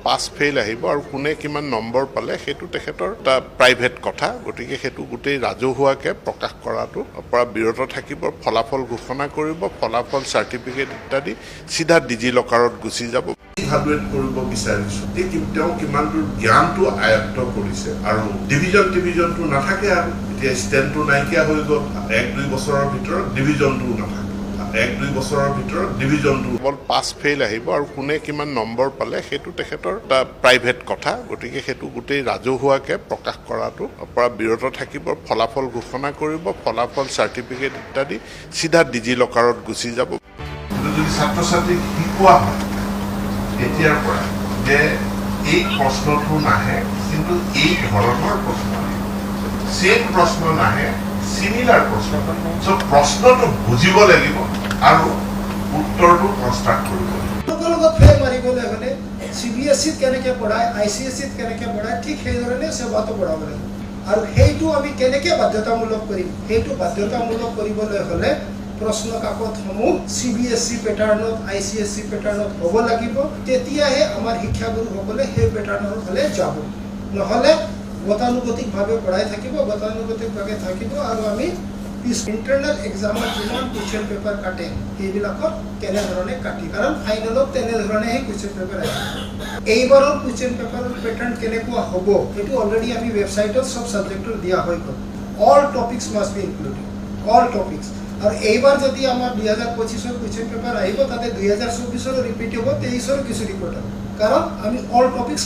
পাছ fail আহিব আৰু কোনে কিমান নম্বৰ পালে সেইটো তেখেতৰ এটা প্ৰাইভেট কথা গতিকে সেইটো গোটেই ৰাজহুৱাকে প্ৰকাশ কৰাটো পৰা বিৰত থাকিব ফলাফল ঘোষণা কৰিব ফলাফল চাৰ্টিফিকেট ইত্যাদি সিধা ডিজি লকাৰত গুচি যাব ইভালুৱেট কৰিব বিচাৰিছো তেওঁ কিমান দূৰ জ্ঞানটো আয়ত্ত কৰিছে আৰু ডিভিজনটো নাথাকে আৰু এতিয়া ষ্টেণ্ডটো নাইকিয়া হৈ গ'ল 1-2 বছৰৰ ভিতৰত ডিভিজনটো নাথাকে 1-2 বছৰৰ ভিতৰত ডিভিজনটো কেৱল পাছ ফেইল আহিব আৰু কোনে কিমান নম্বৰ পালে সেইটো তেখেতৰ এটা প্ৰাইভেট কথা গতিকে সেইটো গোটেই ৰাজহুৱাকে প্ৰকাশ কৰাটো পৰা বিৰত থাকিব ফলাফল ঘোষণা কৰিব ফলাফল চাৰ্টিফিকেট ইত্যাদি সিধা ডিজি লকাৰত গুচি যাব যদি ছাত্ৰ ছাত্ৰীক শিকোৱা হয় এতিয়াৰ পৰা যে এই প্ৰশ্নটো নাহে কিন্তু এই ধৰণৰ প্ৰশ্ন সেম প্ৰশ্ন নাহে সিমিলাৰ প্ৰশ্ন প্ৰশ্নটো বুজিব লাগিব আৰু উত্তৰটো কনষ্ট্ৰাক্ট কৰিব লগত ফেৰ মাৰিবলৈ হ'লে CBSE কেনেকৈ পঢ়ায় ICSE কেনেকৈ পঢ়ায় ঠিক সেইধৰণে সেৱাটো পঢ়াব লাগিব আৰু সেইটো আমি কেনেকৈ বাধ্যতামূলক কৰিম সেইটো বাধ্যতামূলক কৰিবলৈ হ'লে প্ৰশ্ন কাকতসমূহ CBSE পেটাৰ্ণত ICSE পেটাৰ্ণত হ'ব লাগিব তেতিয়াহে আমাৰ শিক্ষাগুৰুসকলে সেই পেটাৰ্ণৰ ফালে যাব নহ'লে গতানুগতিকভাৱে পঢ়াই থাকিব গতানুগতিকভাৱে থাকিব আৰু আমি ইণ্টাৰনেল এক্সামত যিমান কুৱেশ্যন পেপাৰ কাটে সেইবিলাকত কেনেধৰণে কাটি কাৰণ ফাইনেলত তেনেধৰণেহে কুৱেশ্যন পেপাৰ আহিব এইবাৰৰ কুৱেশ্যন পেপাৰৰ পেটাৰ্ণ কেনেকুৱা হ'ব সেইটো অলৰেডি আমি ৱেবছাইটত সব ছাবজেক্টৰ দিয়া হৈ গ'ল all topics must B included all topics আৰু এইবাৰ যদি আমাৰ 2025ৰ কুৱেশ্যন পেপাৰ আহিব তাতে 2024ৰ ৰিপিট হ'ব 23ৰ কিছু ৰিপৰ্ট হ'ব কাৰণ আমি অল টপিকছ